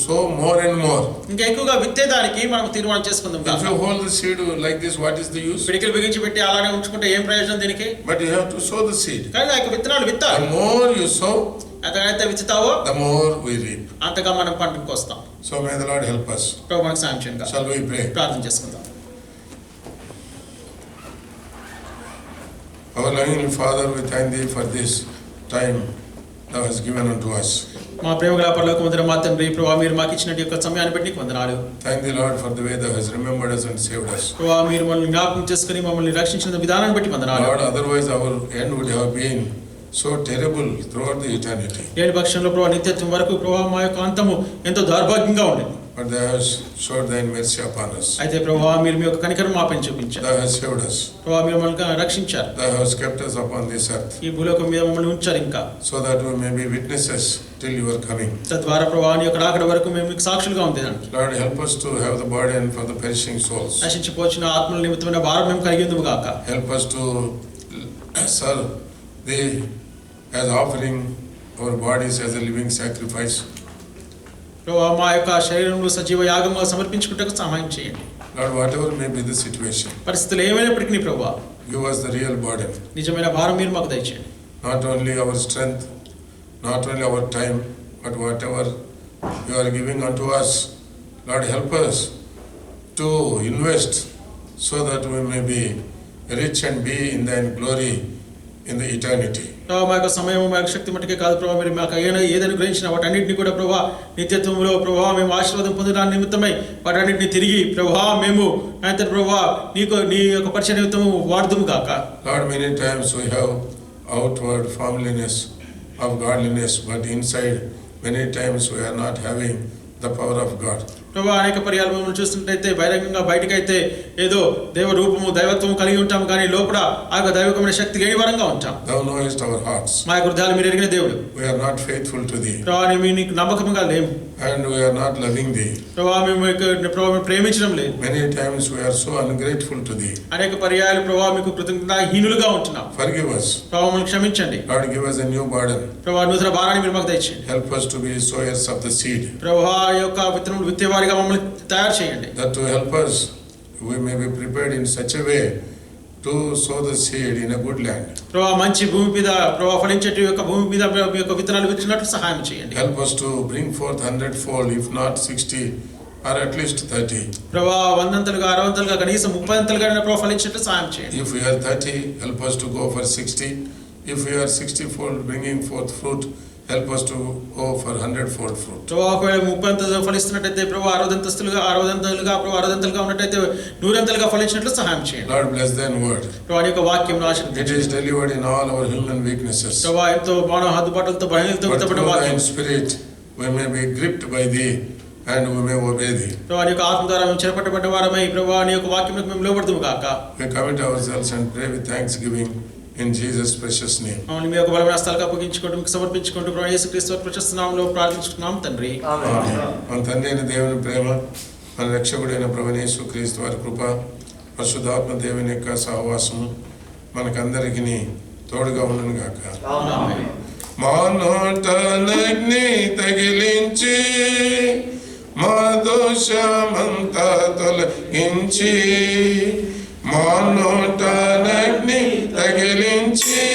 sow more and more. ఇంకా ఎక్కువగా విత్తేదానికి మనం తీర్మానం చేసుకుందాం. If you hold the seed like this, what is the use? పిడికిలు బిగించి పెట్టి అలానే ఉంచుకుంటే ఏం ప్రయోజనం దీనికి? But you have to sow the seed. కానీ ఆ విత్తనాలు విత్తాలి. The more you sow, ఎంతైతే విత్తుతావో the more we reap. అంతగా మనం పంటకు వస్తాం. So may the Lord help us. ప్రభువు మనకు సాయం చేయనుగా. Shall we pray? ప్రార్థన చేసుకుందాం. Our loving Father, we thank Thee for this time Thou hast given unto us. మా ప్రేమగల పరలోకమందున మా తండ్రి, ప్రభువా మీరు మాకు ఇచ్చిన యొక్క సమయాన్ని బట్టి నీకు వందనాలు. Thank Thee, Lord, for the way Thou hast remembered us and saved us. ప్రభువా మీరు మనల్ని జ్ఞాపకం చేసుకుని మమ్మల్ని రక్షించిన విధానాన్ని బట్టి వందనాలు. Lord, otherwise our end would have been so terrible throughout the eternity. లేని పక్షంలో ప్రభువా నిత్యత్వం వరకు ప్రభువా మా యొక్క అంతము ఎంతో దౌర్భాగ్యంగా ఉండేది. But Thou hast showed Thine mercy upon us. అయితే ప్రభువా మీరు మీ యొక్క కనికరం మాపై చూపించారు. Thou hast saved us. ప్రభువా మీరు మమ్మల్ని రక్షించారు. Thou hast kept us upon this earth, ఈ భూలోకం మీద మమ్మల్ని ఉంచారు ఇంకా. so that we may be witnesses till Your coming. తద్వారా ప్రభువా నీ యొక్క రాకడ వరకు మేము మీకు సాక్షులుగా ఉండేదానికి. Lord, help us to have the burden for the perishing souls. నశించిపోచిన ఆత్మల నిమిత్తమైన భారం మేము కలిగి ఉందుము గాక. Help us to serve Thee as offering our bodies as a living sacrifice. ప్రభువా మా యొక్క శరీరంలో సజీవ యాగంగా సమర్పించుకుంటకు సహాయం చేయండి. Lord, whatever may be the situation, పరిస్థితులు ఏమైనప్పటికీ నీ ప్రభువా give us the real burden. నిజమైన భారం మీరు మాకు దయచేయండి. Not only our strength, not only our time, but whatever You are giving unto us, Lord, help us to invest so that we may be rich and be in Thine glory in the eternity. ప్రభావ మా యొక్క సమయం మా యొక్క శక్తి మట్టుకే కాదు ప్రభావ, మీరు మాకు ఏదైనా గ్రహించిన వాటన్నింటినీ కూడా ప్రభావ నిత్యత్వంలో ప్రభావ మేము ఆశీర్వాదం పొందడానికి నిమిత్తమై వాటన్నింటినీ తిరిగి ప్రభావ మేము ఆయన ప్రభావ నీ యొక్క పరిచయ నిమిత్తము వాడుదుము కాక. Lord, many times we have outward formeliness of godliness, but inside many times we are not having the power of God. ప్రభావ అనేక పర్యాలు మమ్మల్ని చూస్తుంటైతే బహిరంగంగా బయటకైతే ఏదో దైవ రూపము దైవత్వము కలిగి ఉంటాము, కానీ లోపల ఆ యొక్క దైవికమైన శక్తి లేని వరంగా ఉంటాం. Thou knowest our hearts. మా యొక్క హృదయాలు మీరు ఎరిగిన దేవుడు. We are not faithful to Thee. ప్రభావ మేము నీకు నమ్మకంగా లేము. And we are not loving Thee. ప్రభావ మేము ప్రేమించడం లేదు. Many times we are so ungrateful to Thee. అనేక పర్యాలు ప్రభావ మీకు కృతజ్ఞతాహీనులుగా ఉంటున్నాం. Forgive us. ప్రభావ మమ్మల్ని క్షమించండి. Lord, give us a new burden. ప్రభావ నూతన భారాన్ని మీరు మాకు దయచేయండి. Help us to be sowers of the seed. ప్రభావ యొక్క విత్తనములు విత్తేవారిగా మమ్మల్ని తయారు చేయండి. That to help us, we may be prepared in such a way to sow the seed in a good land. ప్రభావ మంచి భూమి మీద ప్రభావ ఫలించేటి యొక్క భూమి మీద మీ యొక్క విత్తనాలు విత్తినట్లు సహాయం చేయండి. Help us to bring forth 100-fold, if not 60, or at least 30. ప్రభావ 100-లుగా 60-లుగా కనీసం 30-లుగా ప్రభావ ఫలించేట్లు సహాయం చేయండి. If we are 30, help us to go for 60. If we are 60-fold bringing forth fruit, help us to go for 100-fold fruit. ప్రభావ ఒకవేళ 30 ఫలిస్తున్నట్టయితే ప్రభావ 60-లుగా ఉన్నట్టయితే 100-లుగా ఫలించినట్లు సహాయం చేయండి. Lord, bless Thine word. ప్రభావ యొక్క వాక్యం It is delivered in all our human weaknesses. ప్రభావ ఎంతో మానవ హద్దుబాటులతో బలహీనతతో But విత్తబడిన through వాక్యం. Thine Spirit, we may be gripped by Thee and we may obey Thee. ప్రభావ యొక్క ఆత్మ ద్వారా మేము చెరపట్టబడ్డ వారమై ప్రభావ నీ యొక్క వాక్యములకు మేము లోబడుదుము గాక. We commit ourselves and pray with thanksgiving in Jesus' precious name. మమ్మల్ని మీ యొక్క బలమైన హస్తాలకు అప్పగించుకుంటూ మీకు సమర్పించుకుంటూ ప్రభు యేసుక్రీస్తు వారి ప్రశస్త నామములో ప్రార్థించుకున్నాం తండ్రి. ఆమేన్. మన తండ్రి అయిన దేవుని ప్రేమ, మన రక్షకుడైన ప్రభువైన యేసుక్రీస్తు వారి కృప, పరిశుద్ధాత్మ దేవుని యొక్క సహవాసము మనకందరికీ తోడుగా ఉండును గాక. ఆమేన్. మా నోటనగ్ని తగిలించి మా దోషమంతా తొలగించి, మా నోటనగ్ని తగిలించి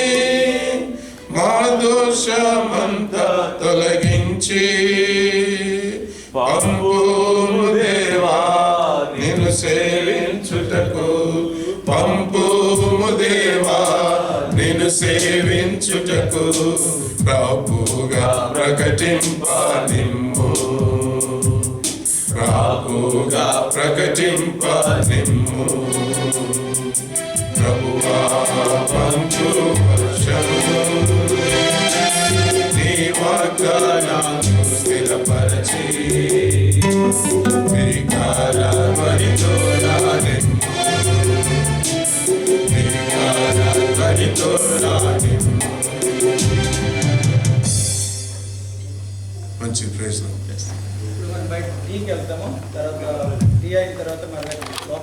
మా దోషమంతా తొలగించి, పంపుము దేవా నిన్ను సేవించుటకు, పంపుము దేవా నిన్ను సేవించుటకు, ప్రభువుగా ప్రకటింప నిమ్ము, ప్రభువుగా ప్రకటింప నిమ్ము. ప్రభువా పంచు వర్షము నీ వాగ్దానాలను స్థిరపరచి, వికారమనితో నా నిమ్ము, వికారమనితో నా నిమ్ము. మంచి ప్రేజ్. ఇప్పుడు మనం బయట టీకి వెళ్తాము, తర్వాత టీ అయిన తర్వాత మన లోపల